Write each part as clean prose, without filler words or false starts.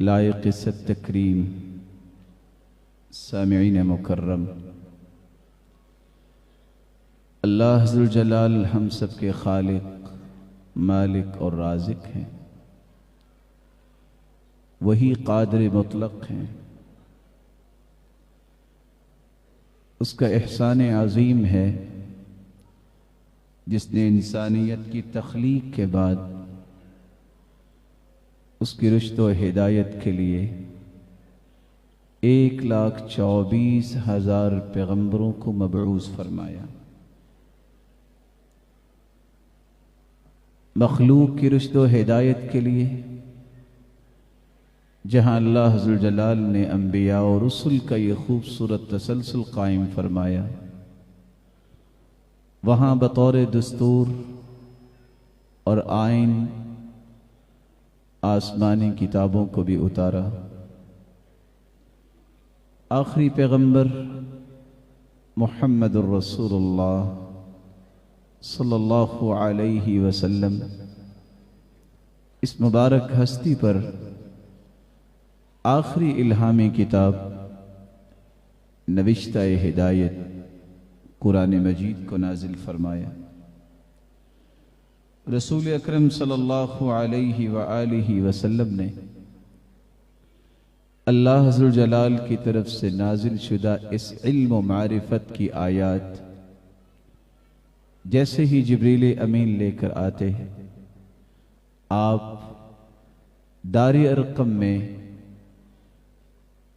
लायक इज़्ज़त तकरीम सामिईन मुकर्रम, अल्लाह ज़ुल जलाल हम सब के खालिक, मालिक और राज़िक हैं। वही कादिर मुतलक हैं। उसका एहसान अज़ीम है जिसने इंसानियत की तख्लीक के बाद उसकी रुश्द व हिदायत के लिए 1,24,000 पैगम्बरों को मबऊस फरमाया। मखलूक की रुश्द व हिदायत के लिए जहाँ अल्लाह ज़ुल जलाल ने अंबिया और रसूल का ये खूबसूरत तसलसल कायम फरमाया, वहाँ बतौर दस्तूर और आइन आसमानी किताबों को भी उतारा। आखिरी पैगंबर मुहम्मदुर रसूलुल्लाह सल्लल्लाहु अलैहि वसल्लम इस मुबारक हस्ती पर आखिरी इल्हामी किताब नविश्ता-ए हिदायत कुरान मजीद को नाजिल फरमाया। रसूल अकरम सल्लल्लाहु अलैहि व आलिहि वसल्लम ने अल्लाह ज़ुल जलाल की तरफ से नाजिल शुदा इस इल्म व मारिफत की आयात जैसे ही जिब्रील अमीन लेकर आते हैं, आप दारी अरकम में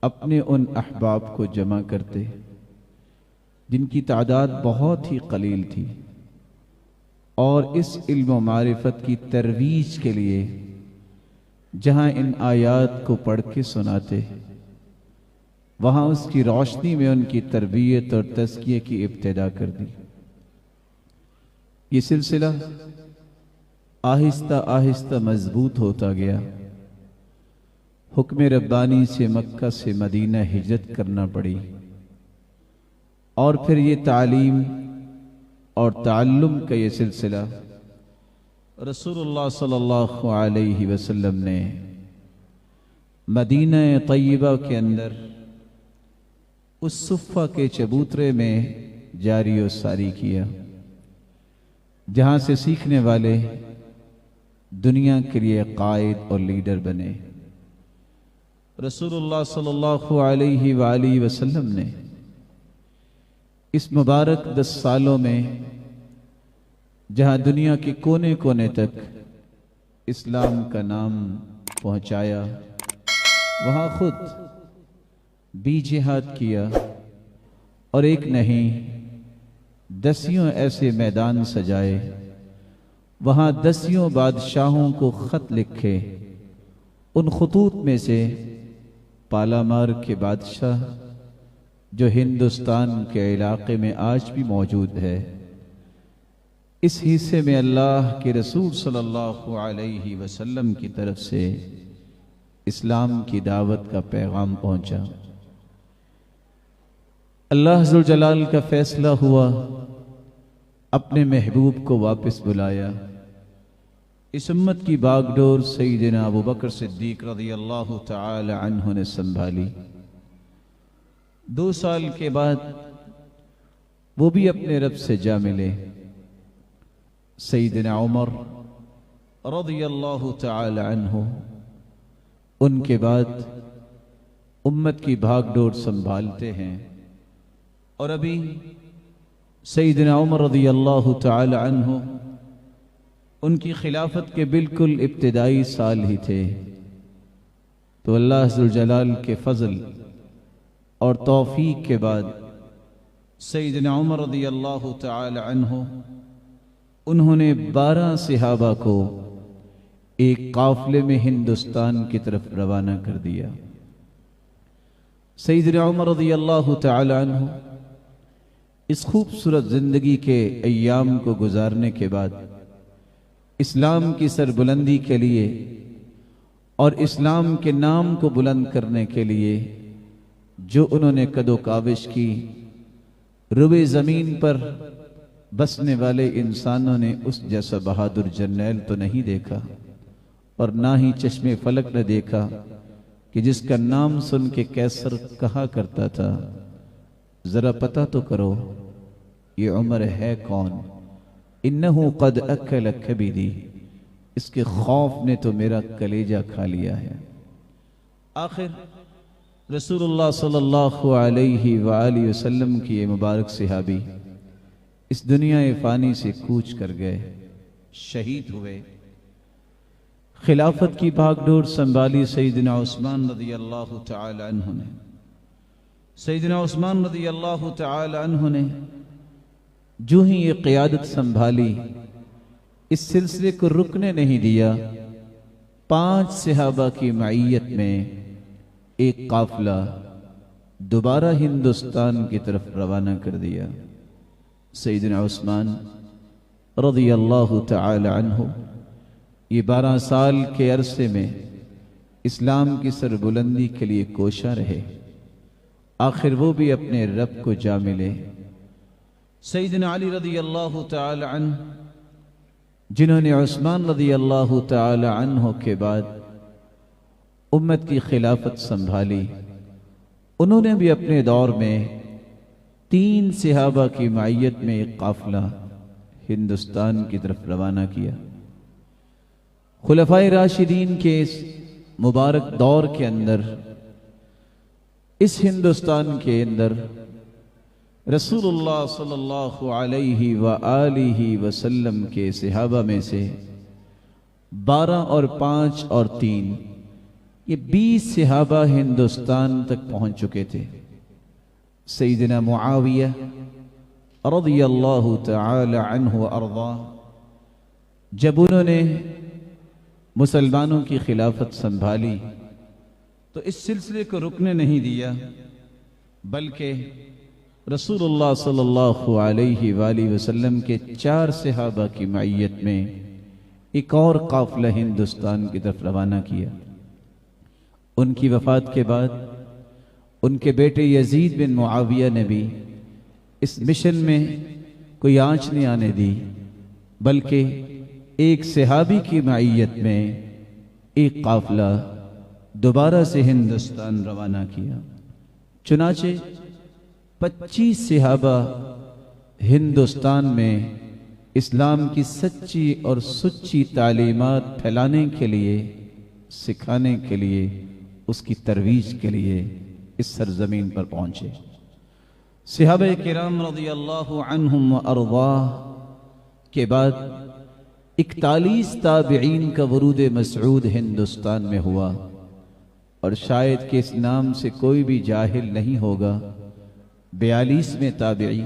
अपने उन अहबाब को जमा करते जिनकी तादाद बहुत ही कलील थी, और इस इल्म व मारिफत की तरवीज के लिए जहाँ इन आयात को पढ़ के सुनाते, वहाँ उसकी रोशनी में उनकी तरबियत और तज़किये की इब्तिदा कर दी। ये सिलसिला आहिस्ता आहिस्ता मजबूत होता गया। हुक्म रब्बानी से मक्का से मदीना हिजरत करना पड़ी, और फिर ये तालीम और ताल्लुम का ये सिलसिला रसूलुल्लाह सल्लल्लाहु अलैहि वसल्लम ने मदीना तय्यबा के अंदर उस सुफ़ा के चबूतरे में जारी और सारी किया, जहाँ से सीखने वाले दुनिया के लिए कायद और लीडर बने। रसूलुल्लाह सल्लल्लाहु अलैहि वाली वसल्लम ने इस मुबारक 10 सालों में जहाँ दुनिया के कोने कोने तक इस्लाम का नाम पहुँचाया, वहाँ खुद भी जिहाद किया, और एक नहीं 10 ऐसे मैदान सजाए, वहाँ 10 बादशाहों को ख़त लिखे। उन खतूत में से पालामार के बादशाह जो हिंदुस्तान के इलाके में आज भी मौजूद है, इस हिस्से में अल्लाह के रसूल सल्लल्लाहु अलैहि वसल्लम की तरफ से इस्लाम की दावत का पैगाम पहुंचा। अल्लाह ज़ुल जलाल का फैसला हुआ, अपने महबूब को वापस बुलाया। इस उम्मत की बागडोर सैयदना अबू बकर सिद्दीक रज़ियल्लाहु तआला अन्हु ने संभाली। 2 साल के बाद वो भी अपने रब से जा मिले। सैयदना उमर रज़ियल्लाहु तआला अन्हु उनके बाद उम्मत की भागडोर संभालते हैं, और अभी सैयदना उमर रज़ियल्लाहु तआला अन्हु उनकी खिलाफत के बिल्कुल इब्तिदाई साल ही थे, तो अल्लाह अज़्ज़ल जलाल के फजल और तौफीक के बाद सैयदना उमर रज़ियल्लाहु तआला अन्हु उन्होंने 12 सहाबा को एक काफिले में हिंदुस्तान की तरफ रवाना कर दिया। सैयदना उमर रज़ियल्लाहु तआला अन्हु इस खूबसूरत जिंदगी के अय्याम को गुजारने के बाद इस्लाम की सरबुलंदी के लिए और इस्लाम के नाम को बुलंद करने के लिए जो उन्होंने कदो काविश की, रुबे ज़मीन पर बसने वाले इंसानों ने उस जैसा बहादुर जर्नैल तो नहीं देखा और ना ही चश्मे फलक ने देखा कि जिसका नाम सुन के कैसर कहा करता था, जरा पता तो करो ये उमर है कौन। इन्नहु कद अकल कबीदी, इसके खौफ ने तो मेरा कलेजा खा लिया है। आखिर रसूलुल्लाह सल्लल्लाहु अलैहि वालैहि वसल्लम की ये मुबारक सहाबी इस दुनिया फ़ानी से कूच कर गए, शहीद हुए। खिलाफत की भागदौड़ संभाली सैयदना उस्मान रज़ियल्लाहु तआला अन्हु ने। सैयदना उस्मान रज़ियल्लाहु तआला अन्हु ने जो ही ये क़यादत संभाली, इस सिलसिले को रुकने नहीं दिया। 5 सहाबा की मईयत में एक काफिला दोबारा हिंदुस्तान की तरफ रवाना कर दिया। सैयदना उस्मान रज़ियल्लाहु तआला अन्हु ये 12 साल के अरसे में इस्लाम की सरबुलंदी के लिए कोशा रहे। आखिर वो भी अपने रब को जा मिले। सैयदना अली रज़ियल्लाहु तआला अन्हु, जिन्होंने उस्मान रज़ियल्लाहु तआला अन्हु के बाद उम्मत की खिलाफत संभाली, उन्होंने भी अपने दौर में 3 सहाबा की मईयत में एक काफिला हिंदुस्तान की तरफ रवाना किया। खुलफाए राशिदीन के इस मुबारक दौर के अंदर, इस हिंदुस्तान के अंदर रसूलुल्लाह सल्लल्लाहु अलैहि व आलिहि वसल्लम के सहाबा में से 12 और 5 और 3 ये 20 सहाबा हिंदुस्तान तक पहुंच चुके थे। सैयदना मुआविया रज़ियल्लाहु तआला अन्हु व अर्ज़ा, जब उन्होंने मुसलमानों की खिलाफत संभाली तो इस सिलसिले को रुकने नहीं दिया, बल्कि रसूलुल्लाह सल्लल्लाहु अलैहि वसल्लम के 4 सहाबा की मईयत में एक और काफिला हिंदुस्तान की तरफ रवाना किया। उनकी वफात के बाद उनके बेटे यजीद बिन मुआविया ने भी इस मिशन में कोई आंच नहीं आने दी, बल्कि एक सहाबी की मईयत में एक काफिला दोबारा से हिंदुस्तान रवाना किया। चुनाचे 25 सहाबा हिंदुस्तान में इस्लाम की सच्ची और सुच्ची तालीमात फैलाने के लिए, सिखाने के लिए, उसकी तरवीज के लिए इस सरजमीन पर पहुंचे। सहाबा किराम रज़ियल्लाहु अन्हुम व अर्ज़ाह के बाद 41 ताबिईन का वरूद मसऊद हिंदुस्तान में हुआ, और शायद कि इस नाम से कोई भी जाहिल नहीं होगा। 42वें ताबिई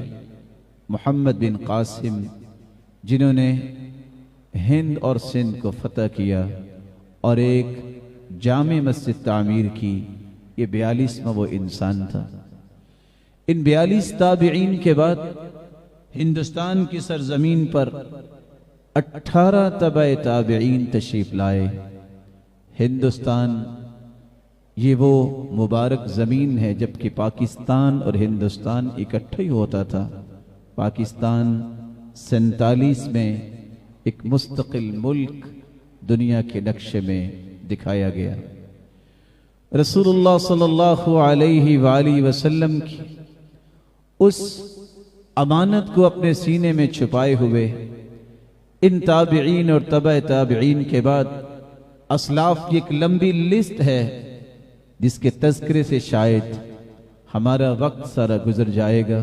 मोहम्मद बिन कासिम, जिन्होंने हिंद और सिंध को फतह किया और एक जामे मस्जिद तामीर की, ये 42वां वो इंसान था। इन 42 ताबिईन के बाद हिंदुस्तान की सरजमीन पर 18 तबे ताबिईन तशरीफ लाए। हिंदुस्तान ये वो मुबारक ज़मीन है जबकि पाकिस्तान और हिंदुस्तान इकट्ठा ही होता था। पाकिस्तान 47 में एक मुस्तकिल मुल्क दुनिया के नक्शे में दिखाया गया। रसूलुल्लाह सल्लल्लाहु अलैहि वालैहि वसल्लम की उस अमानत को अपने सीने में छुपाए हुए इन ताबिईन और तबे ताबिईन के बाद असलाफ की एक लंबी लिस्ट है, जिसके तज़किरे से शायद हमारा वक्त सारा गुजर जाएगा।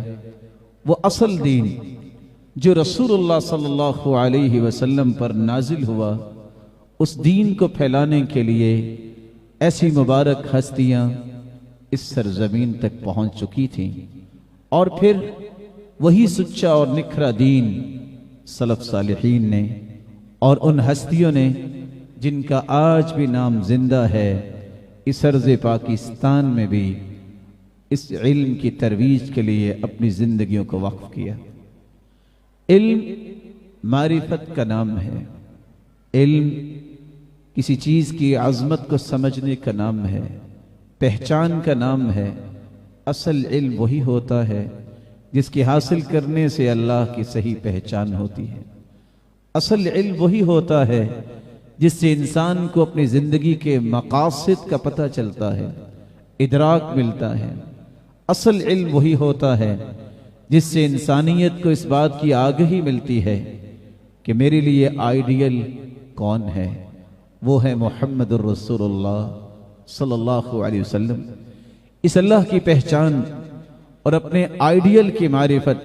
वो असल दीन जो रसूलुल्लाह सल्लल्लाहु अलैहि वसल्लम पर नाजिल हुआ, उस दीन को फैलाने के लिए ऐसी मुबारक हस्तियां इस सरजमीन तक पहुंच चुकी थीं। और फिर वही सच्चा और निखरा दीन सलफ सालिहीन ने और उन हस्तियों ने जिनका आज भी नाम जिंदा है, इस अर्ज़ पाकिस्तान में भी इस इल्म की तरवीज के लिए अपनी जिंदगियों को वक्फ किया। इल्म मारिफत का नाम है, इल्म किसी चीज की अजमत को समझने का नाम है, पहचान का नाम है। असल इल्म वही होता है जिसकी हासिल करने से अल्लाह की सही पहचान होती है। असल इल्म वही होता है जिससे इंसान को अपनी जिंदगी के मकासद का पता चलता है, इदराक मिलता है। असल इल्म वही होता है जिससे इंसानियत को इस बात की आगाही मिलती है कि मेरे लिए आइडियल कौन है, वो है मुहम्मदुर रसूलुल्लाह सल्लल्लाहु अलैहि वसल्लम। इस अल्लाह की पहचान और अपने आइडियल की मारिफत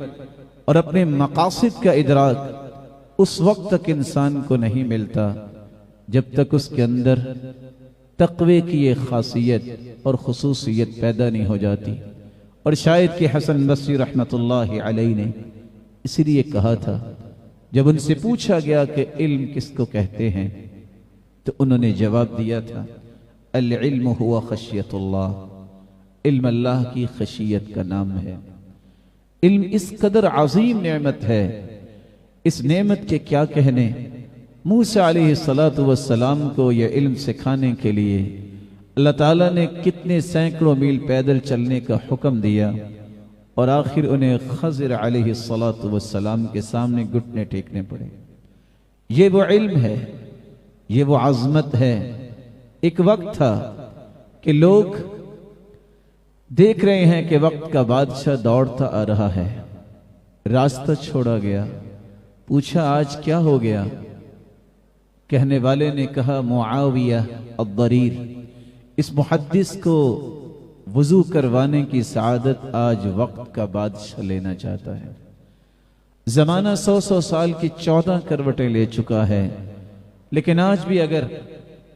और अपने मकासद का इदराक उस वक्त तक इंसान को नहीं मिलता जब तक उसके अंदर तक़वे की ये खासियत और खुसूसियत पैदा नहीं हो जाती। और शायद कि हसन बसरी रहमतुल्लाहि अलैहि ने इसीलिए कहा था, जब उनसे पूछा गया कि इल्म किसको कहते हैं, तो उन्होंने जवाब दिया था, अल इल्म हुवा खशियतुल्लाह, इल्म अल्लाह की खशियत का नाम है। इल्म इस कदर अजीम नेमत है, इस नेमत के क्या कहने। मूसा अलैहिस्सलातु वस्सलाम को यह इल्म सिखाने के लिए अल्लाह ताला ने कितने सैकड़ों मील पैदल चलने का हुक्म दिया, और आखिर उन्हें खज़र अलैहिस्सलातु वस्सलाम के सामने घुटने टेकने पड़े। ये वो इल्म है, ये वो अज़मत है। एक वक्त था कि लोग देख रहे हैं कि वक्त का बादशाह दौड़ता आ रहा है, रास्ता छोड़ा गया। पूछा आज क्या हो गया? कहने वाले ने कहा मुआविया अद-दरीर, इस मुहद्दिस को वुजू करवाने की सआदत आज वक्त का बादशाह लेना चाहता है। जमाना 100 साल की 14 करवटें ले चुका है, लेकिन आज भी अगर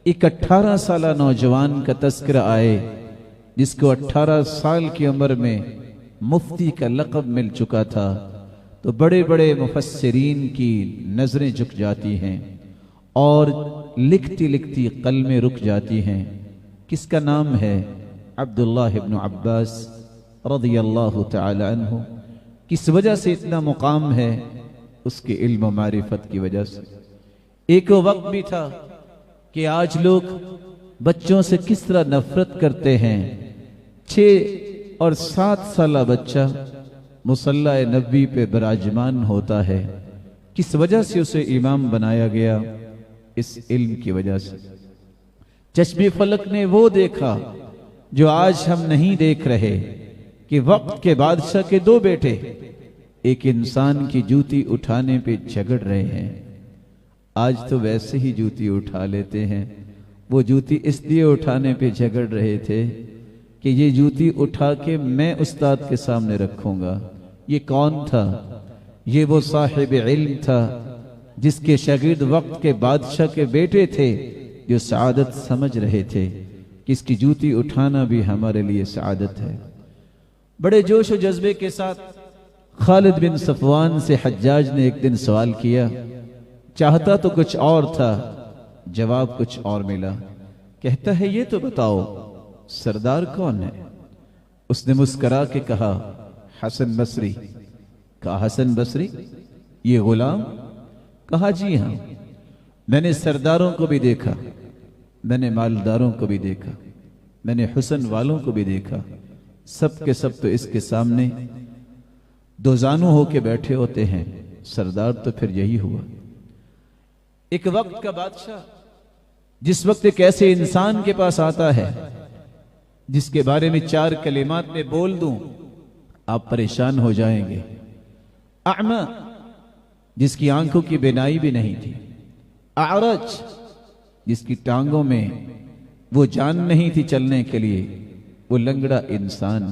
एक 18 साल नौजवान का तस्करा आए जिसको 18 साल की उम्र में मुफ्ती का लक़ब मिल चुका था, तो बड़े बड़े मुफस्सिरीन की नजरें झुक जाती हैं और लिखती लिखती कलमें रुक जाती हैं। किसका नाम है? अब्दुल्लाह इब्न अब्बास रज़ियल्लाहु तआला अन्हु। किस वजह से इतना मुकाम है? उसके इल्म और मारिफत की वजह से। एक वक्त भी था कि आज लोग बच्चों से किस तरह नफरत करते हैं। 6 और 7 साल बच्चा मुसल्ला नबी पे विराजमान होता है, किस वजह से उसे इमाम बनाया गया? इस इल्म की वजह से। चश्मे फलक ने वो देखा जो आज हम नहीं देख रहे, कि वक्त के बादशाह के 2 बेटे एक इंसान की जूती उठाने पे झगड़ रहे हैं। आज तो वैसे ही जूती उठा लेते हैं, वो जूती इसलिए उठाने पे झगड़ रहे थे कि ये जूती उठा के मैं उस्ताद के सामने रखूंगा। ये कौन था? ये वो साहिब इल्म था जिसके शागिर्द वक्त के बादशाह के बेटे थे, जो सआदत समझ रहे थे कि इसकी जूती उठाना भी हमारे लिए सआदत है। बड़े जोश और जज्बे के साथ खालिद बिन सफवान से हज्जाज ने एक दिन सवाल किया। चाहता तो कुछ और था, जवाब कुछ और मिला। कहता है ये तो बताओ सरदार कौन है? उसने मुस्करा के कहा हसन बसरी। कहा हसन बसरी ये गुलाम? कहा जी हाँ, मैंने सरदारों को भी देखा, मैंने मालदारों को भी देखा, मैंने हुस्न वालों को भी देखा, सब के सब तो इसके सामने दो जानू होके बैठे होते हैं। सरदार तो फिर यही हुआ। एक वक्त का बादशाह जिस वक्त एक ऐसे इंसान के पास आता है जिसके बारे में 4 कलिमात में बोल दूं आप परेशान हो जाएंगे। आमा, जिसकी आंखों की बिनाई भी नहीं थी। आरज, जिसकी टांगों में वो जान नहीं थी चलने के लिए, वो लंगड़ा इंसान।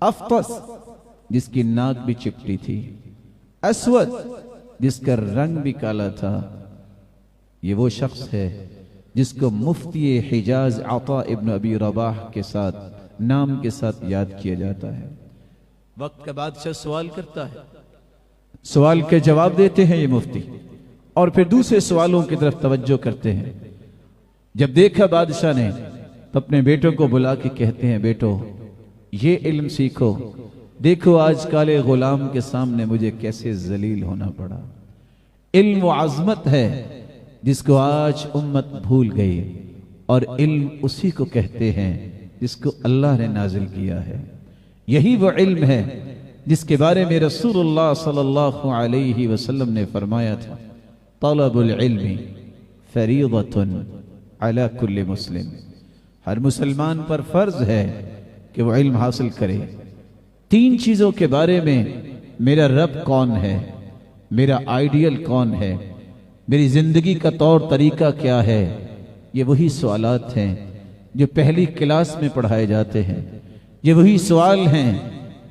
अफ्तस, जिसकी नाक भी चिपटी थी, अस्वद जिसका रंग भी काला था। ये वो शख्स है जिसको मुफ्ती हिजाज आता इब्न अबी रबाह के साथ नाम के साथ याद किया जाता है। वक्त का बादशाह सवाल करता है, सवाल के जवाब देते हैं ये मुफ्ती, और फिर दूसरे सवालों की तरफ तवज्जो करते हैं। जब देखा बादशाह ने तो अपने बेटों को बुला के कहते हैं, बेटो ये इल्म सीखो, देखो आज काले गुलाम के सामने मुझे कैसे जलील होना पड़ा। इल्म वो आजमत है जिसको आज उम्मत भूल गई, और इल्म उसी को कहते हैं जिसको अल्लाह ने नाजिल किया है। यही वो इल्म है जिसके बारे में रसूलुल्लाह सल्लल्लाहु अलैहि वसल्लम ने फरमाया था, तलबुल इल्मी फरीदतुन अला कुल्ली मुस्लिम। हर मुसलमान पर फर्ज है कि वो इल्म हासिल करे। 3 चीजों के बारे में, मेरा रब कौन है, मेरा आइडियल कौन है, मेरी जिंदगी का तौर तरीका क्या है, ये वही सवालात हैं जो पहली क्लास में पढ़ाए जाते हैं। ये वही सवाल हैं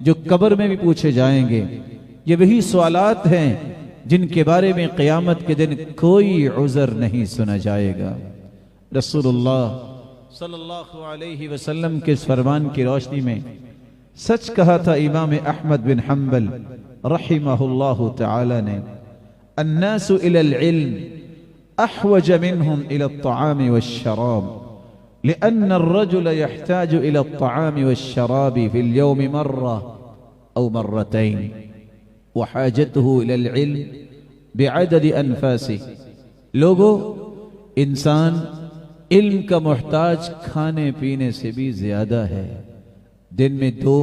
जो कब्र में भी पूछे जाएंगे। ये वही सवालात हैं जिनके बारे में क़यामत के दिन कोई उज़र नहीं सुना जाएगा। रसूलुल्लाह सल्लल्लाहु अलैहि वसल्लम के इस फरमान की रोशनी में सच कहा था इमाम अहमद बिन हम्बल रहिमहुल्लाहु तआला ने, अन्नासु इलल इल्म अहवज मिनहुम इला अत्ताआम वश्शराब लिअन्न अर्रजुल यहताजु इला अत्ताआम वश्शराब फिल यौम मर्रा औ मर्रतैन व हाजतुहु इलल इल्म बिअदद अनफासिह। लोगों, इंसान इल्म का मोहताज खाने पीने से भी ज्यादा है। दिन में 2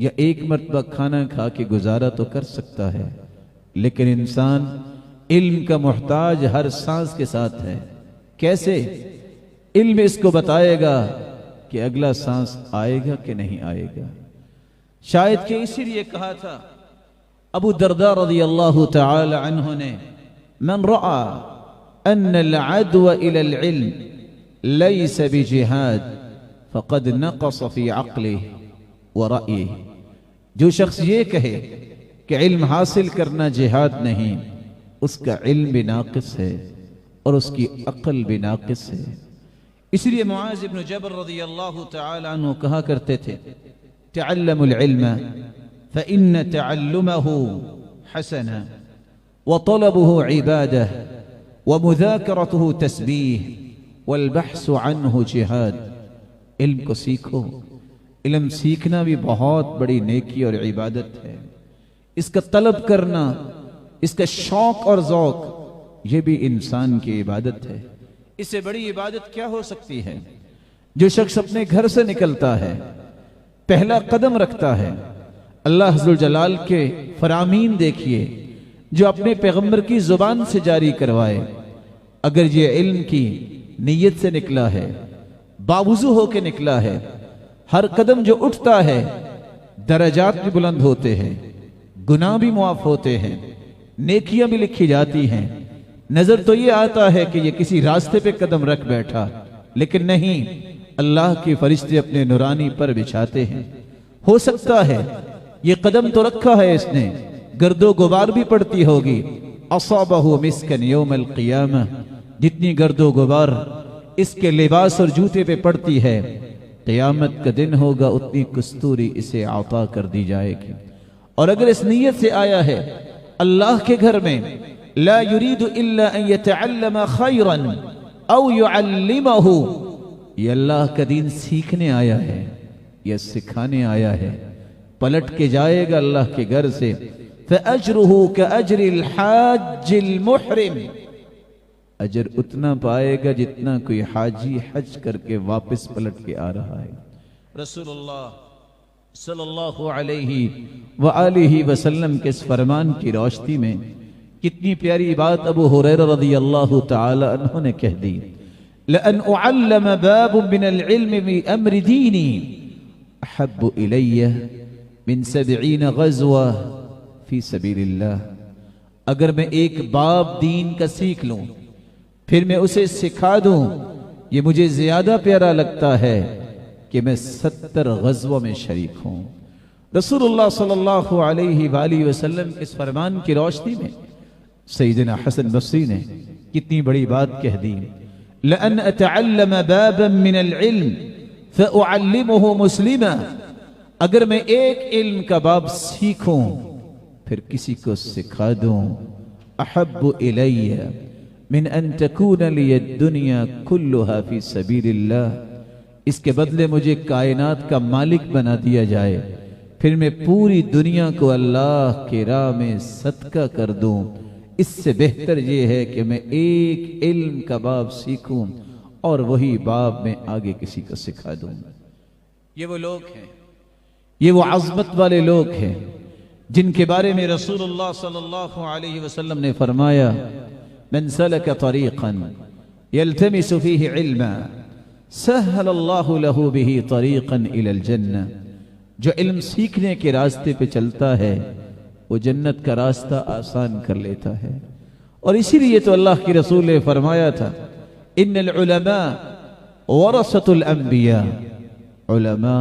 या 1 मरतबा खाना खा के गुजारा तो कर सकता है, लेकिन इंसान इल्म का मोहताज हर सांस के साथ है। कैसे? इल्म इसको बताएगा कि अगला सांस आएगा कि नहीं आएगा। शायद कि इसीलिए कहा था अबू दरदा रज़ियल्लाहु तआला अन्हु ने, मन रआ अन्नल अदव इलल इल्म लैस बिजिहाद फ़क़द नक़स फ़ी अक़लिहि व रअयिहि। जो शख्स ये कहे कि इल्म हासिल करना जिहाद नहीं, उसका इल्म भी नाक़िस है और उसकी अक़ल भी नाक़िस है। इसलिए मुआज़ इब्न जबल रज़ियल्लाहु तआला अन्हु कहा करते थे, तअल्लमुल इल्म फ़इन्न तअल्लुमहु हसना व तलबुहु इबादह व मुज़ाकरतुहु तस्बीह वल बहसु अन्हु जिहाद। इल्म को सीखो। इल्म सीखना भी बहुत बड़ी नेकी और इबादत है। इसका तलब करना, इसका शौक और ज़ौक, ये भी इंसान की इबादत है। इससे बड़ी इबादत क्या हो सकती है? जो शख्स अपने घर से निकलता है, पहला कदम रखता है, अल्लाह अज़्ज़ल जलाल के फरामीन देखिए जो अपने पैगंबर की जुबान से जारी करवाए। अगर ये इल्म की नीयत से निकला है, बावुज़ू होके निकला है, हर कदम जो उठता है दरजात भी बुलंद होते हैं, गुनाह भी मुआफ होते हैं, नेकियां भी लिखी जाती हैं। नजर तो ये आता है कि ये किसी रास्ते पे कदम रख बैठा, लेकिन नहीं, अल्लाह के फरिश्ते अपने नुरानी पर बिछाते हैं। हो सकता है ये कदम तो रखा है इसने, गर्दो गुबार भी पड़ती होगी। असाबहु मिस्कन यौमल क़ियामह, जितनी गर्दो गुबार इसके लिबास और जूते पे पड़ती है, क़यामत का दिन होगा उतनी कस्तूरी इसे आता कर दी जाएगी। और अगर इस नीयत से आया है अल्लाह के घर में, ला युरीदु इल्ला अन यतअल्लम खैरन औ युअल्लिमहु, ये अल्लाह का दीन सीखने आया है या सिखाने आया है, पलट के जाएगा अल्लाह के घर से। फ़अज्रुहु कअज्रिल हाज्जिल मुहरिम, अजर उतना पाएगा जितना कोई हाजी हज करके वापस पलट के आ रहा है। रसूलुल्लाह सल्लल्लाहु अलैहि व आलिहि वसल्लम के इस फरमान की रोशनी में कितनी प्यारी बात अबू हुरैरा रज़ियल्लाहु तआला अन्हु ने कह दी, लअन उअल्लम बाब मिनल इल्म बि अम्रि दीनी अहब्बु इलैया मिन 70 ग़ज़वा फी सबीलिल्लाह। अगर मैं एक बाब दीन का सीख लूं, फिर मैं उसे सिखा दूं, ये मुझे ज्यादा प्यारा लगता है कि मैं 70 ग़ज़वों में शरीक हूं। रसूलुल्लाह सल्लल्लाहु अलैहि वसल्लम इस फरमान की रोशनी में सैयदना हसन बसरी ने कितनी बड़ी बात कह दी, लअन अतअल्लम बाबन मिनल इल्म फअअल्लिमुहु मुस्लिमा, अगर मैं एक इल्म का बाब सीखूं फिर किसी को सिखा दूं, अहब्बु इलैया मिन अन तकून लिय दुनिया कुल्लुहा फी सबीलिल्लाह, इसके बदले मुझे कायनात का मालिक बना दिया जाए, फिर मैं पूरी दुनिया को अल्लाह के राह में सदका कर दूं, इससे बेहतर ये है कि मैं एक इल्म का बाब सीखूं और वही बाब मैं आगे किसी को सिखा दूं। ये वो लोग हैं, ये वो अज़मत वाले लोग हैं जिनके बारे में रसूलुल्लाह सल्लल्लाहु अलैहि वसल्लम ने फरमाया, मन सलक तरीक़न यल्तमिसु फीही इल्मा सहलल्लाहु लहू बिही तरीक़न इलल जन्नह, जो इल्म सीखने के रास्ते पे चलता है वो जन्नत का रास्ता आसान कर लेता है। और इसीलिए तो अल्लाह की रसूल ने फरमाया था, इन्नल उलमा वरसतुल अंबिया, उलमा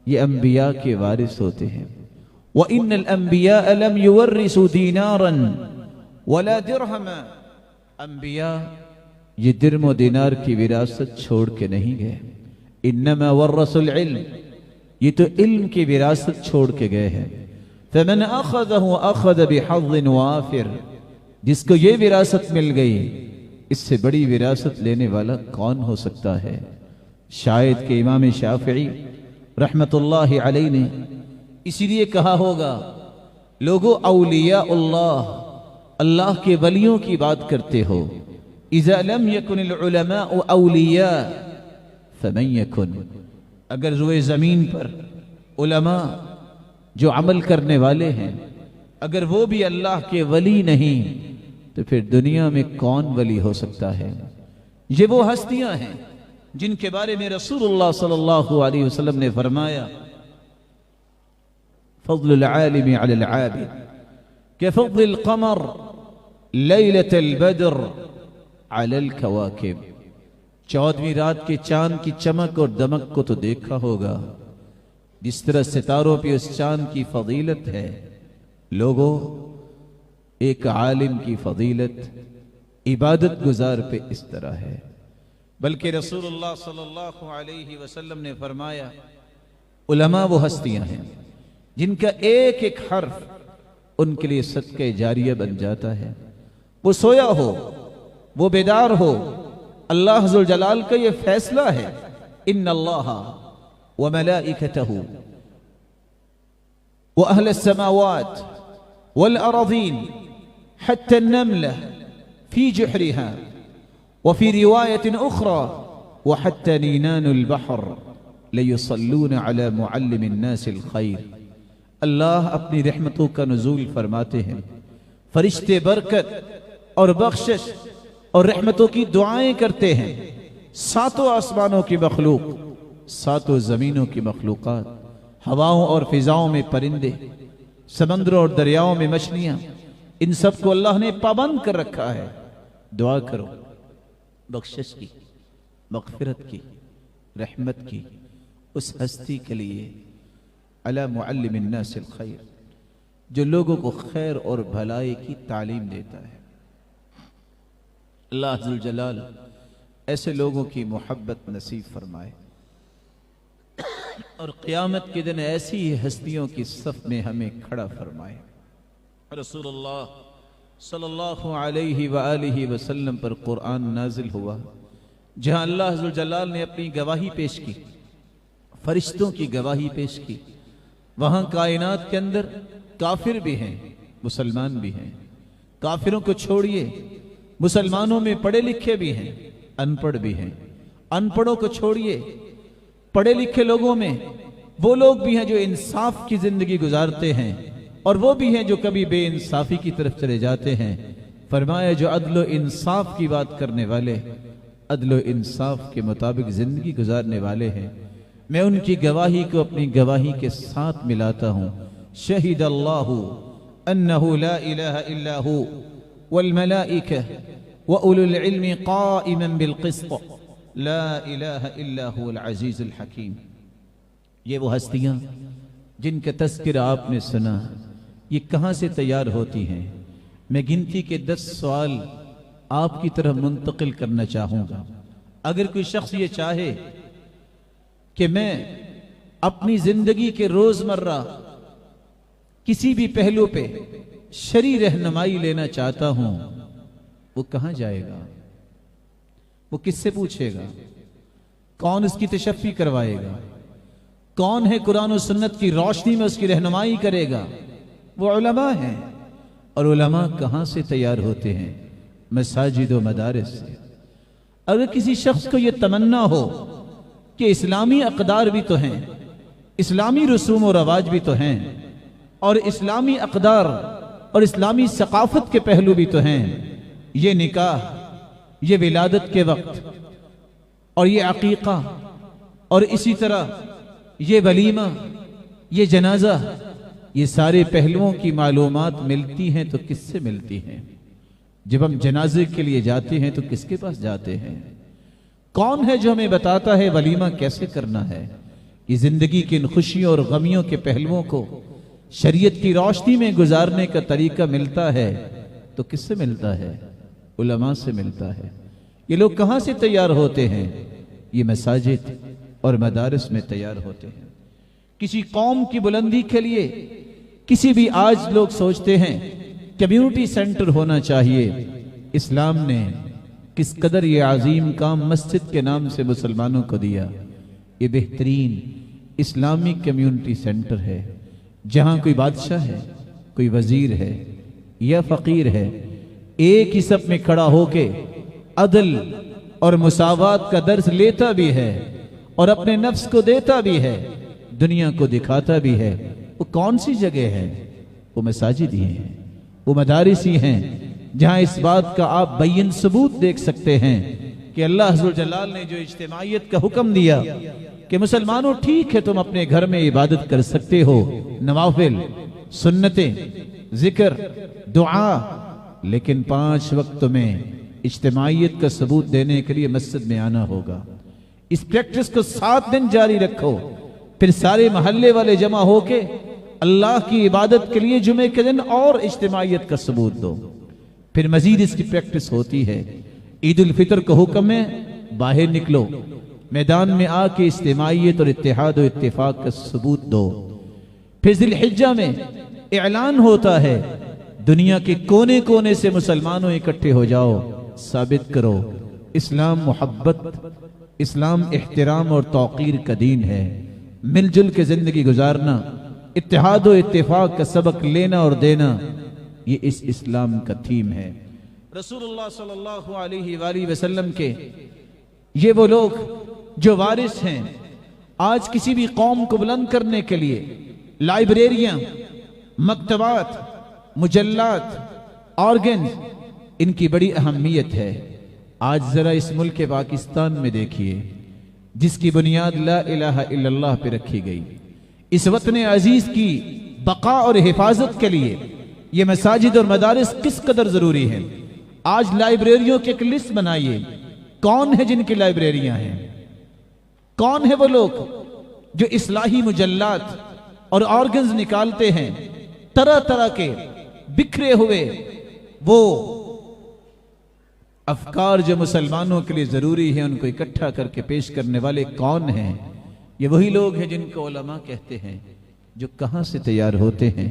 ये अंबिया के वारिस होते हैं। व इन्नल अंबिया लम युवर्रिसु दीनारन वला दिरहमा, अंबिया ये दिरम दिनार की विरासत छोड़ के नहीं गए, इन्नमा वर्रसुल इल्म, ये तो इल्म की विरासत छोड़ के गए हैं। फमन अखज़हु अखज़ बिहज़्ज़िन वाफिर, जिसको ये विरासत मिल गई इससे बड़ी विरासत लेने वाला कौन हो सकता है। शायद के इमाम शाफिई रहमतुल्लाहि अलैहि ने इसीलिए कहा होगा, लोगो औलिया अल्लाह, अल्लाह के वलियों की बात करते हो, इज़ा लम यकुनिल उलमाउ औलिया फमन यकुन, अगर रुए जमीन पर उलमा जो अमल करने वाले हैं अगर वो भी अल्लाह के वली नहीं तो फिर दुनिया में कौन वली हो सकता है। ये वो हस्तियां हैं जिनके बारे में रसूलुल्लाह सल्लल्लाहु अलैहि वसल्लम ने फरमाया, फज़्लुल आलिम अलल आबिद कफ़ज़्लिल क़मर लैलतल बद्र अलल कवाकिब, 14वीं रात के चांद की चमक और दमक को तो देखा होगा, जिस तरह सितारों पे उस चांद की फजीलत है, लोगों एक आलिम की फजीलत इबादत गुजार पे इस तरह है। बल्कि रसूलुल्लाह सल्लल्लाहु अलैहि वसल्लम ने फरमाया, उलमा वो हस्तियां हैं जिनका एक एक हर्फ उनके लिए सदके जारिया बन जाता है। वो सोया हो, वो बेदार हो, अल्लाह ज़ुल जलाल का ये फैसला है, इन्नल्लाह व मलाइकतहु व अहलस समावात वल अरज़ीन हत्ता अन्नमला फी जुहरिहा व फी रिवायतिन उखरा व हत्ता नीनानुल बहर लयुसल्लून अला मुअल्लिमिन नासिल खैर। अल्लाह अपनी रहमतों का नुज़ूल फरमाते हैं, फरिश्ते बरकत और बख्शिश और रहमतों की दुआएं करते हैं। सातों आसमानों की मखलूक, सातों जमीनों की मखलूकात, हवाओं और फिजाओं में परिंदे, समंदरों और दरियाओं में मछलियां, इन सब को अल्लाह ने पाबंद कर रखा है। दुआ करो बख्शिश की, मग़फ़िरत की, रहमत की उस हस्ती के लिए, अला मुअल्लिमिन नासिल खैर, जो लोगों को खैर और भलाई की तालीम देता है। अल्लाह ज़ुल जलाल ऐसे लोगों की मोहब्बत नसीब फरमाए और क़यामत के दिन ऐसी ही हस्तियों की सफ में हमें खड़ा फरमाए। रसूलुल्लाह सल्लल्लाहु अलैहि वआलिहि वसल्लम पर कुरान नाजिल हुआ, जहां अल्लाह ज़ुल जलाल ने अपनी गवाही पेश की, फरिश्तों की गवाही पेश की। वहां कायनात के अंदर काफिर भी हैं, मुसलमान भी हैं। काफिरों को छोड़िए, मुसलमानों में पढ़े लिखे भी हैं, अनपढ़ भी हैं। अनपढ़ों को छोड़िए, पढ़े लिखे लोगों में वो लोग भी हैं जो इंसाफ की जिंदगी गुजारते हैं और वो भी हैं जो कभी बेइंसाफी की तरफ चले जाते हैं। फरमाया, जो अदलो इंसाफ की बात करने वाले, अदलो इंसाफ के मुताबिक जिंदगी गुजारने वाले हैं, मैं उनकी गवाही को अपनी गवाही के साथ मिलाता हूं। शहीद अल्लाहु अन्नहु ला इलाहा इल्ला हु वल मलाइका व उलुल इल्मी काइमन बिल क़िस्त ला इलाहा इल्ला हुवल अज़ीज़ुल हकीम। ये वो हस्तियां जिनका तस्करा आपने सुना, ये कहाँ से तैयार होती हैं? मैं गिनती के 10 सवाल आपकी तरफ मुंतकिल करना चाहूँगा। अगर कोई शख्स ये चाहे कि मैं अपनी जिंदगी के रोजमर्रा किसी भी पहलू पे शरई रहनुमाई लेना चाहता हूं, वो कहां जाएगा? वो किससे पूछेगा? कौन उसकी तशफ़ी करवाएगा? कौन है कुरान और सुन्नत की रोशनी में उसकी रहनुमाई करेगा? वो उलमा हैं। और उलमा कहां से तैयार होते हैं? मसाजिद व मदारिस से। अगर किसी शख्स को यह तमन्ना हो कि इस्लामी अक़दार भी तो हैं, इस्लामी रसूम और रवाज भी तो हैं, और इस्लामी अक़दार और इस्लामी सकाफत के पहलू भी तो हैं, ये निकाह, ये विलादत के वक्त, और ये अकीक़ा, और इसी तरह ये वलीमा, ये जनाजा, ये सारे पहलुओं की मालूमात मिलती हैं तो किससे मिलती हैं? जब हम जनाजे के लिए जाते हैं तो किसके पास जाते हैं? कौन है जो हमें बताता है वलीमा कैसे करना है? ये जिंदगी की इन खुशियों और गमियों के पहलुओं को शरीयत की रोशनी में गुजारने का तरीका मिलता है तो किससे मिलता है? उलमा से मिलता है। ये लोग कहां से तैयार होते हैं? ये मसाजिद और मदारिस में तैयार होते हैं। किसी कौम की बुलंदी के लिए किसी भी, आज लोग सोचते हैं कम्युनिटी सेंटर होना चाहिए। इस्लाम ने किस कदर ये अजीम काम मस्जिद के नाम से मुसलमानों को दिया। ये बेहतरीन इस्लामिक कम्युनिटी सेंटर है, जहां कोई बादशाह है, कोई वजीर है या फकीर है, एक ही सब में खड़ा होके अदल और मुसावात का दर्स लेता भी है और अपने नफ्स को देता भी है, दुनिया को दिखाता भी है। वो कौन सी जगह है? वो मसाजिद ही हैं, वो मदारिस ही हैं, जहां इस बात का आप बैन सबूत देख सकते हैं कि अल्लाह अज़्ज़ जलाल ने जो इज्तिमाइयत का हुक्म दिया कि मुसलमानों ठीक है तुम अपने घर में इबादत कर सकते हो, नवाफिल, सुन्नतें, जिक्र, दुआ, लेकिन 5 वक्त में इज्तिमाइयत का सबूत देने के लिए मस्जिद में आना होगा। इस प्रैक्टिस को 7 दिन जारी रखो, फिर सारे मोहल्ले वाले जमा होके अल्लाह की इबादत के लिए जुमे के दिन और इज्तिमाइयत का सबूत दो। फिर मजीद इसकी प्रैक्टिस होती है। ईद उल फितर का हुक्म है, बाहर निकलो, मैदान में आके इज्तिमाइयत और इत्तेहाद और इत्तेफाक का सबूत दो। फिर ज़िलहिज्जा में ऐलान होता है, दुनिया के कोने कोने से मुसलमानों इकट्ठे हो जाओ, साबित करो इस्लाम मोहब्बत, इस्लाम एहतराम और तौकीर का दीन है। मिलजुल के जिंदगी गुजारना, इत्तेहाद और इत्तेफाक का सबक लेना और देना, ये इस इस्लाम का थीम है। रसूलुल्लाह सल्लल्लाहु अलैहि वसल्लम के ये वो लोग जो वारिस हैं, आज किसी भी कौम को बुलंद करने के लिए लाइब्रेरियां, मकतबात, मुजल्लात, ऑर्गन, इनकी बड़ी अहमियत है। आज जरा इस मुल्क के पाकिस्तान में देखिए, जिसकी बुनियाद ला इलाहा इल्लल्लाह पे रखी गई, इस वतन अजीज की बका और हिफाजत के लिए ये मसाजिद और मदारिस किस कदर जरूरी है। आज लाइब्रेरियों की एक लिस्ट बनाइए, कौन है जिनकी लाइब्रेरियां हैं? कौन है वो लोग जो इस्लाही मुजल्लात और ऑर्गन्स निकालते हैं, तरह तरह के बिखरे हुए वो अफकार जो मुसलमानों के लिए जरूरी है, उनको इकट्ठा करके पेश करने वाले कौन हैं? ये वही लोग हैं जिनको उलमा कहते हैं, जो कहां से तैयार होते हैं?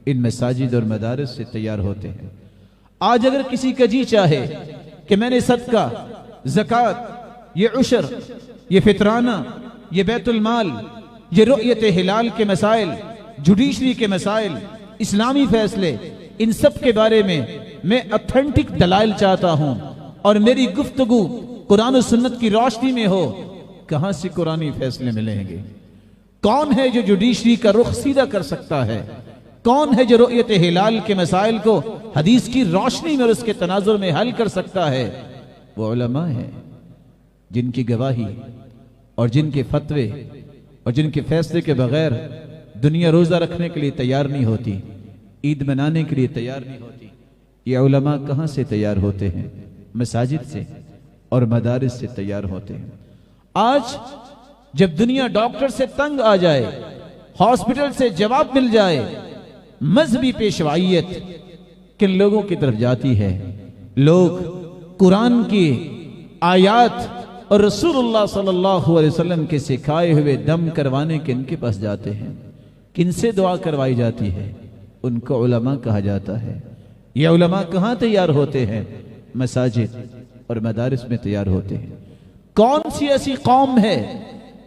इन मसाजिद और मदारिस से तैयार होते हैं। आज अगर किसी का जी चाहे कि मैंने सदका, ज़कात, ये उशर, ये फितराना, ये बैतुल माल, ये रुयत हिलाल के मसाइल, जुडिशरी के मसाइल, इस्लामी फैसले, इन सब के बारे में मैं ऑथेंटिक दलाइल चाहता हूं और मेरी गुफ्तगू कुरान और सुन्नत की रोशनी में हो, कहां से कुरानी फैसले मिलेंगे? कौन है जो जुडिशरी का रुख सीधा कर सकता है? कौन है जो रुयत हिलाल के मसाइल को हदीस की रोशनी में और उसके तनाजुर में हल कर सकता है? वो उलमा है, जिनकी गवाही और जिनके फतवे और जिनके फैसले के बगैर दुनिया रोजा रखने के लिए तैयार नहीं होती, ईद मनाने के लिए तैयार नहीं होती। ये उलमा कहां से तैयार होते हैं? मसाजिद से और मदारिस से तैयार होते हैं। आज जब दुनिया डॉक्टर से तंग आ जाए, हॉस्पिटल से जवाब मिल जाए, मजहबी पेशवाइयत किन लोगों की तरफ जाती है? लोग कुरान की आयात और रसूलुल्लाह सल्लल्लाहु अलैहि वसल्लम के सिखाए हुए दम करवाने किन के पास जाते हैं? किनसे दुआ करवाई जाती है? उनको उलमा कहा जाता है। ये उलमा कहाँ तैयार होते हैं? मसाजिद और मदारिस में तैयार होते हैं। कौन सी ऐसी कौम है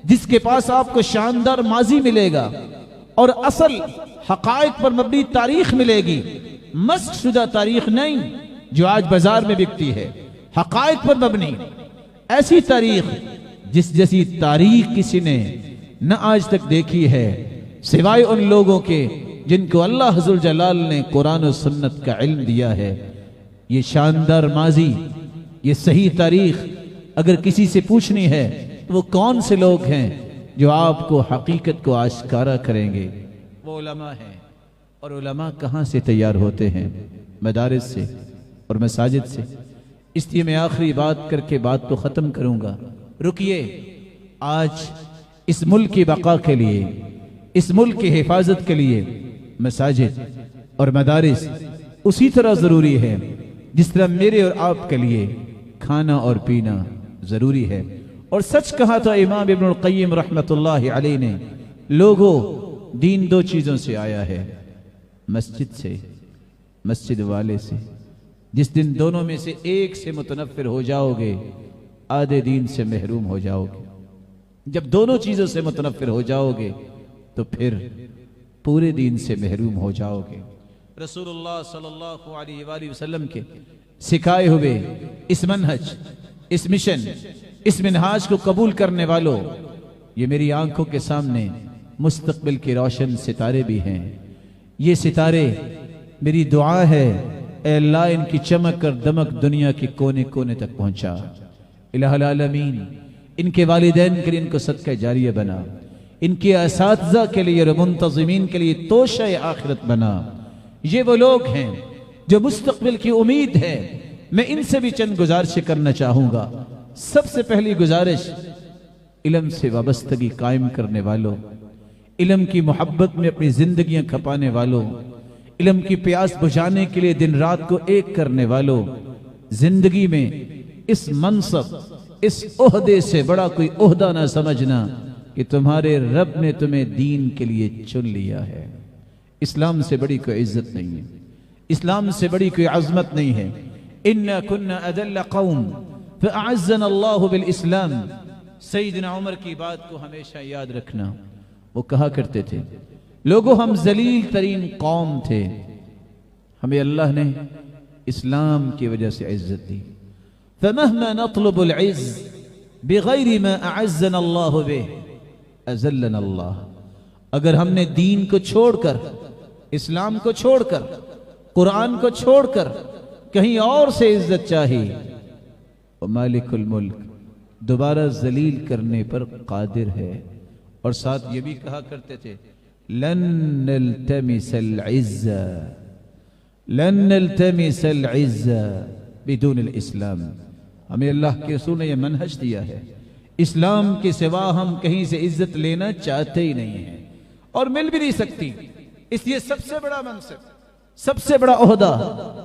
जिसके पास आपको शानदार माजी मिलेगा और असल हकायक पर मबनी तारीख मिलेगी, मस्क शुदा तारीख नहीं जो आज बाजार में बिकती है, हकायक पर मबनी ऐसी तारीख जिस जैसी तारीख किसी ने न आज तक देखी है सिवाय उन लोगों के जिनको अल्लाह हुज़्ज़ुल जलाल ने कुरान और सुन्नत का इल्म दिया है। ये शानदार माजी, ये सही तारीख अगर किसी से पूछनी है तो वो कौन से लोग हैं जो आपको हकीकत को आश्कारा करेंगे? वो उलमा हैं। और उलमा कहाँ से तैयार होते हैं? मदारिस से और मसाजिद से। इसलिए मैं आखिरी बात करके बात तो ख़त्म करूँगा। रुकिए, आज इस मुल्क की बका के लिए, इस मुल्क की हिफाजत के लिए मसाजिद और मदारिस उसी तरह ज़रूरी है जिस तरह मेरे और आपके लिए खाना और पीना ज़रूरी है। और सच कहा था इमाम इब्नुल क़य्यिम रहमतुल्लाहि अलैहि ने, लोगों दीन दो चीज़ों से आया है, मस्जिद से, मस्जिद वाले से। जिस दिन दोनों में से एक से मुतनफ़िर हो जाओगे आधे दीन से महरूम हो जाओगे। जब दोनों चीज़ों से मुतनफ़िर हो जाओगे तो फिर पूरे दीन से महरूम हो जाओगे। रसूलुल्लाह सल्लल्लाहु अलैहि वसल्लम के सिखाए हुए इस मनहज, इस मिशन, इस मिनहाज को कबूल करने वालों, ये मेरी आंखों के सामने मुस्तकबिल के रोशन सितारे भी हैं। ये सितारे मेरी दुआ है, ऐ अल्लाह इनकी चमक और दमक दुनिया के कोने कोने तक पहुंचा। इलाहुल आलमीन इनके वालिदैन के लिए इनको सदका जारिया बना, इनके असातिज़ा के लिए और मुंतज़िमीन के लिए तोशा आखिरत बना। ये वो लोग हैं जो मुस्तकबिल की उम्मीद है। मैं इनसे भी चंद गुजारिशें करना चाहूँगा। सबसे पहली गुजारिश, इल्म से वाबस्तगी कायम करने वालों, इल्म की मोहब्बत में अपनी जिंदगियां खपाने वालों, इल्म की प्यास बुझाने के लिए दिन रात को एक करने वालों, जिंदगी में इस मनसब, इस ओहदे से बड़ा कोई ओहदा ना समझना कि तुम्हारे रब ने तुम्हें दीन के लिए चुन लिया है। इस्लाम से बड़ी कोई इज्जत नहीं है, इस्लाम से बड़ी कोई अजमत नहीं है। इन्ना कुन्ना अदल्ल कौम फअअज़्ज़ना अल्लाहु बिल इस्लाम। सैयदना उमर की बात को हमेशा याद रखना। वो कहा करते थे, लोगों हम जलील तरीन कौम थे, हमें अल्लाह ने इस्लाम की वजह से इज्जत दी। फमहमा नतलुबुल इज़्ज़ बिगैरि मा अअज़्ज़ना अल्लाहु बिह अज़ल्लना अल्लाह। अगर हमने दीन को छोड़कर, इस्लाम को छोड़कर, कुरान को छोड़कर कहीं और से इज्जत चाही, और मालिकुल मुल्क दोबारा जलील करने पर कादिर है। और साथ ये भी कहा करते थे, लन नल्तमिसल इज़्ज़ा, लन नल्तमिसल इज़्ज़ा बिदूनिल इस्लाम। हमें अल्लाह के रसूल ने यह मनहज दिया है, इस्लाम के सिवा हम कहीं से इज्जत लेना चाहते ही नहीं है और मिल भी नहीं सकती। इसलिए सबसे बड़ा मनसब, सबसे बड़ा ओहदा,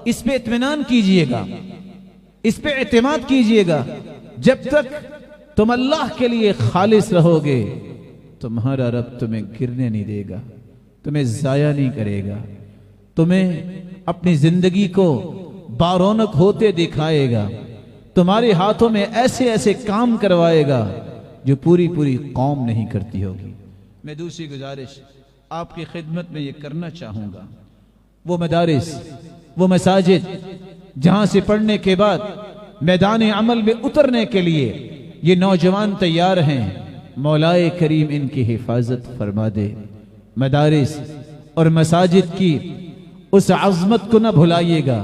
इस पे इत्मीनान कीजिएगा, इस पे एतमाद कीजिएगा। जब तक तुम अल्लाह के लिए खालिस रहोगे तुम्हारा रब तुम्हें गिरने नहीं देगा, तुम्हें जाया नहीं करेगा, तुम्हें अपनी जिंदगी को बारौनक होते दिखाएगा, तुम्हारे हाथों में ऐसे ऐसे काम करवाएगा जो पूरी पूरी कौम नहीं करती होगी। मैं दूसरी गुजारिश आपकी खिदमत में ये करना चाहूँगा, वो मदारिस, वो मसाजिद जहाँ से पढ़ने के बाद मैदान अमल में उतरने के लिए ये नौजवान तैयार हैं, मौलाए करीम इनकी हिफाजत फरमा दे। मदारिस और मसाजिद की उस अज़मत को न भुलाइएगा।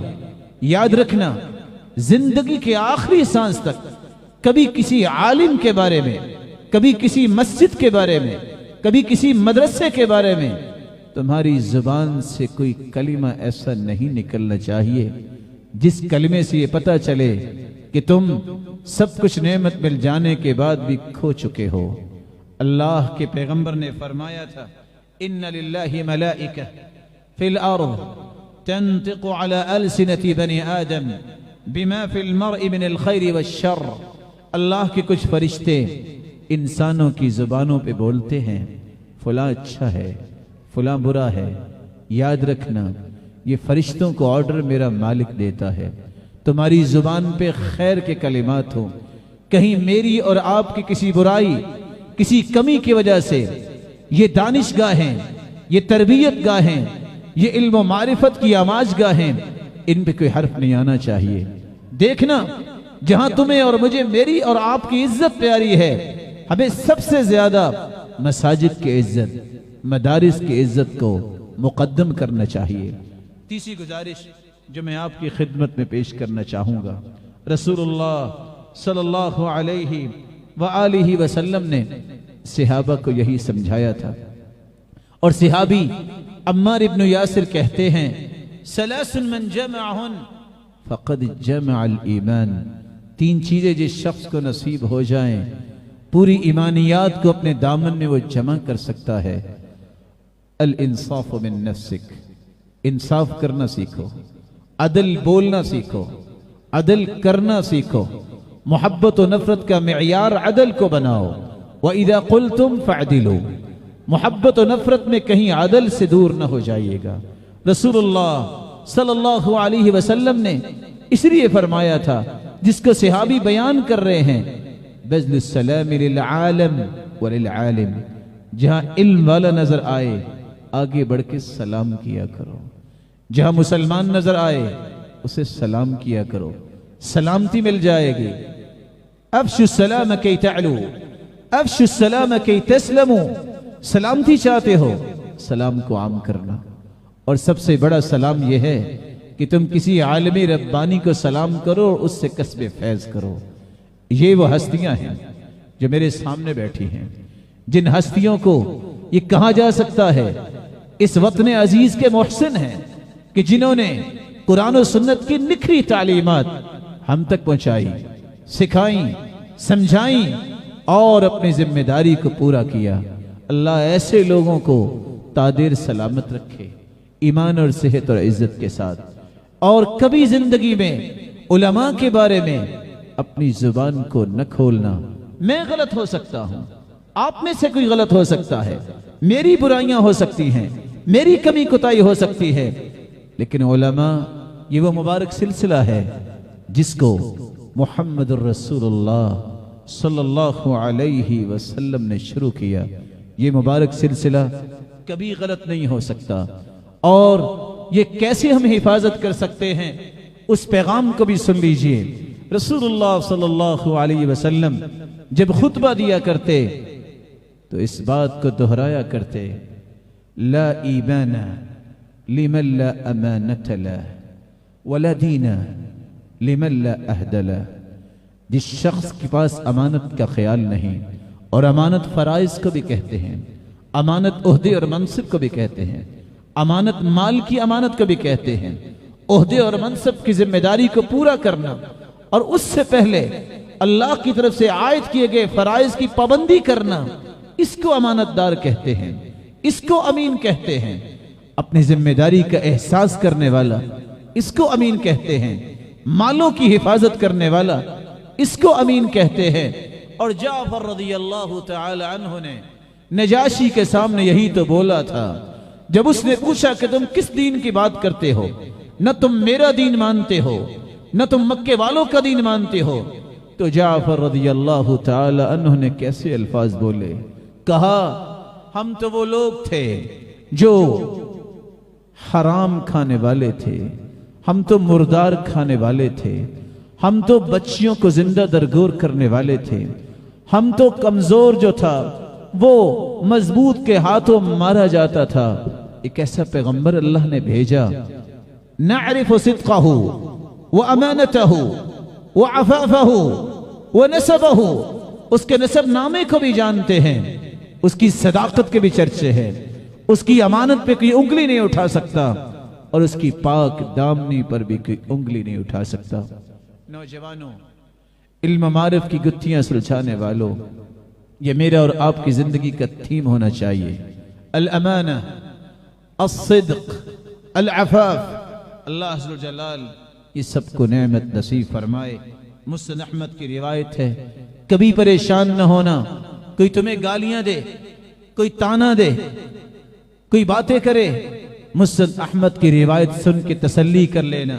याद रखना, जिंदगी के आखिरी सांस तक कभी किसी आलिम के बारे में, कभी किसी मस्जिद के बारे में, कभी किसी मदरसे के बारे में तुम्हारी जुबान से कोई कलिमा ऐसा नहीं निकलना चाहिए जिस कलिमे से ये पता चले कि तुम सब कुछ नेमत मिल जाने के बाद भी खो चुके हो। अल्लाह के पैगंबर ने फरमाया था, इन्ना लिल्लाहि मलाइका फिल अर्द तंतिकु अला अलसिनति बनी आदम बिमा फिल मर्इ मिनल खैरि वश्शर। अल्लाह के कुछ फरिश्ते इंसानों की जुबानों पे बोलते हैं, फला अच्छा है, फला बुरा है। याद रखना, ये फरिश्तों को ऑर्डर मेरा मालिक देता है। तुम्हारी जुबान पे खैर के कलिमात हो, कहीं मेरी और आपकी किसी बुराई, किसी कमी की वजह से ये दानिशगाहें, ये तरबियत गाहें, ये इल्म व मारिफत की आमाज गाहें, इन पे कोई हर्फ नहीं आना चाहिए। देखना, जहां तुम्हें और मुझे मेरी और आपकी इज्जत प्यारी है, हमें सबसे ज्यादा मसाजिद की इज्जत, मदारिस की इज्जत को मुकद्दम करना चाहिए। तीसरी गुजारिश जो मैं आपकी खिदमत में पेश करना चाहूंगा, रसूलुल्लाह सल्लल्लाहु अलैहि व आलिहि वसल्लम ने सहाबा को यही समझाया था। और सहाबी अम्मार इब्न यासिर कहते हैं, सलासुन मन जमअहुन फक़द जमअल ईमान। तीन चीजें जिस शख्स को नसीब हो जाएं, पूरी ईमानियात को अपने दामन में वो जमा कर सकता है। अल इंसाफ मिन नफ्सिक, इंसाफ करना सीखो, अदल बोलना सीखो, अदल करना सीखो। मोहब्बत और नफरत का मेयार अदल को बनाओ। व इदा कुल्तुम फअदिलू, मोहब्बत और नफरत में कहीं अदल से दूर न हो जाइएगा। रसूलुल्लाह सल्लल्लाहु अलैहि वसल्लम ने इसलिए फरमाया था, जिसको सहाबी बयान कर रहे हैं, बज़्लुस सलाम लिल आलम व लिल आलिम। जहां इल्म वाला नजर आए, आगे बढ़ के सलाम किया करो। जहां मुसलमान नजर आए, उसे सलाम किया करो, सलामती मिल जाएगी। अफ़शु सलाम कई तअलू, अफ़शु सलाम कई तस्लमू। सलामती चाहते हो, सलाम को आम करना। और सबसे बड़ा सलाम यह है कि तुम किसी आलमी रब्बानी को सलाम करो, उससे कसबे फैज करो। ये वो हस्तियां हैं जो मेरे सामने बैठी हैं, जिन हस्तियों को ये कहा जा सकता है इस वतन अजीज के मोहसिन हैं, कि जिन्होंने कुरान और सुन्नत की निखरी तालीमात हम तक पहुंचाई, सिखाई, समझाई और अपनी जिम्मेदारी को पूरा किया। अल्लाह ऐसे लोगों को तादिर सलामत रखे, ईमान और सेहत और इज्जत के साथ। और कभी जिंदगी में उलमा के बारे में अपनी जुबान को न खोलना। मैं गलत हो सकता हूं, आप में से कोई गलत हो सकता है, मेरी बुराइयां हो सकती हैं, मेरी कमी कुताई हो सकती है, लेकिन उलमा ये वो मुबारक सिलसिला है जिसको मुहम्मदुर रसूलुल्लाह सल्लल्लाहु अलैहि वसल्लम ने शुरू किया। ये मुबारक सिलसिला कभी गलत नहीं हो सकता। और ये कैसे हम हिफाजत कर सकते हैं, उस पैगाम को भी सुन लीजिए। रसूलुल्लाह सल्लल्लाहु अलैहि वसल्लम जब खुतबा दिया करते तो इस बात को दोहराया करते, ला ईमाना लिमन ला अमानत ला वला दीना लिमन ला अहद ला। जिस शख्स के पास अमानत का ख्याल नहीं, और अमानत फराइज को भी कहते हैं, अमानत ओहदे और मनसब को भी कहते हैं, अमानत माल की अमानत को भी कहते हैं। ओहदे और मनसब की जिम्मेदारी को पूरा करना और उससे पहले अल्लाह की तरफ से आयत किए गए फराइज की पाबंदी करना, इसको अमानतदार कहते हैं, इसको अमीन कहते हैं। अपनी जिम्मेदारी का एहसास करने वाला, इसको अमीन कहते हैं। मालों की हिफाजत करने वाला, इसको अमीन कहते हैं। और जाफर रज़ियल्लाहु तआला अन्हु ने नजाशी के सामने यही तो बोला था, जब उसने पूछा कि तुम किस दीन की बात करते हो, न तुम मेरा दीन मानते हो, न तुम मक्के वालों का दीन मानते हो, तो जाफर रज़ियल्लाहु तआला अन्हु ने कैसे अल्फाज बोले, कहा हम तो वो लोग थे जो हराम खाने वाले थे, हम तो मुर्दार खाने वाले थे, हम तो बच्चियों को जिंदा दरगोर करने वाले थे, हम तो कमजोर जो था वो मजबूत के हाथों मारा जाता था। एक ऐसा पैगंबर अल्लाह ने भेजा, नअरिफु सिद्क़हु व अमानतहु व अफ़ाफ़हु व नसबहु, उसके नसब नामे को भी जानते हैं, उसकी सदाकत के भी चर्चे हैं, उसकी अमानत पे कोई उंगली नहीं उठा सकता और उसकी पाक दामनी पर भी कोई उंगली नहीं उठा सकता। नौजवानों, इल्म मारिफ की गुत्थियां सुलझाने वालों, ये मेरा और आपकी जिंदगी का थीम होना चाहिए। अल अमाना, अस्सिद्क, अल अफाफ। अल्लाह अज़्ज़ जलाल ये सबको नेमत नसीब फरमाए। मुस्नद अहमद की रिवायत है, कभी परेशान न होना। कोई तुम्हें गालियां दे, कोई ताना दे, कोई बातें करे, मुस्नद अहमद की रिवायत सुन के तसल्ली कर लेना।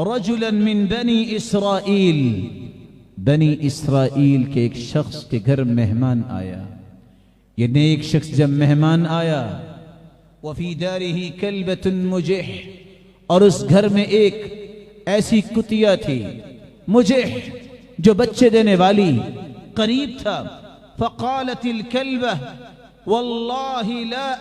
रजुलन मिन बनी इसराइल, बनी इसराइल के एक शख्स के घर मेहमान आया। ये नेक शख्स जब मेहमान आया, वफी दारिही कल्बतुन मुजिह, और उस घर में एक ऐसी कुतिया थी, मुजिह जो बच्चे देने वाली, करीब था। फ़क़ालतिल कल्बह वल्लाहि ला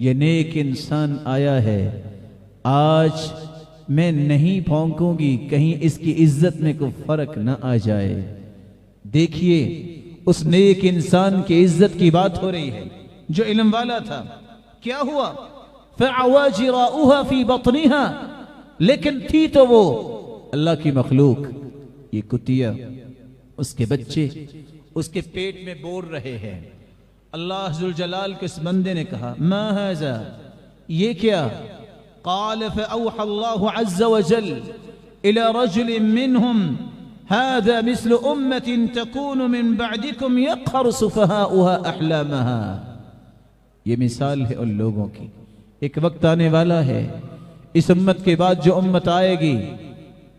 ये नेक इंसान आया है, आज मैं नहीं भौंकूंगी कहीं इसकी इज्जत में कोई फर्क न आ जाए। देखिए उस नेक इंसान की इज्जत की बात हो रही है जो इल्म वाला था। क्या हुआ? फ़अवाजिराउहा फी बत्निहा, लेकिन थी तो वो अल्लाह की मखलूक, ये कुतिया, उसके बच्चे उसके पेट में बोल रहे हैं। अल्लाह अज़्ज़ुल जलाल के इस बंदे ने कहा, मा हाज़ा, ये क्या? क़ाल फ़अौहा अल्लाहु अज़्ज़ व जल इला रजुलिन मिनहुम हाज़ा मिस्लु उम्मतिन तकूनु मिन बअदिकुम यक़हरु सुफ़हाउहा अहलामहा। ये मिसाल है उन लोगों की, एक वक्त आने वाला है, इस उम्मत के बाद जो उम्मत आएगी,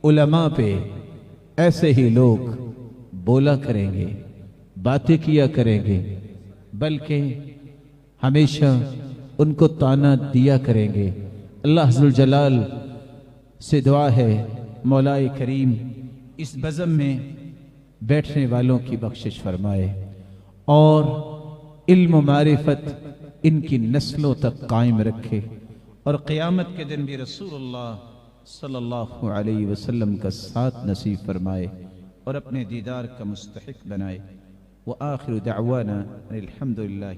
उलमा पे ऐसे ही लोग बोला करेंगे, बातें किया करेंगे, बल्कि हमेशा उनको ताना दिया करेंगे। अल्लाह अज़्ज़ुल जलाल से दुआ है, मौलाए करीम इस बज़म में बैठने वालों की बख्शिश फरमाए और इल्म मारिफत इनकी नस्लों तक कायम रखे, और क़यामत के दिन भी रसूलुल्लाह सल्लल्लाहु अलैहि वसल्लम का साथ नसीब फरमाए और अपने दीदार का मुस्तहिक बनाए। व आखिर दावाना अल्हम्दुलिल्लाह।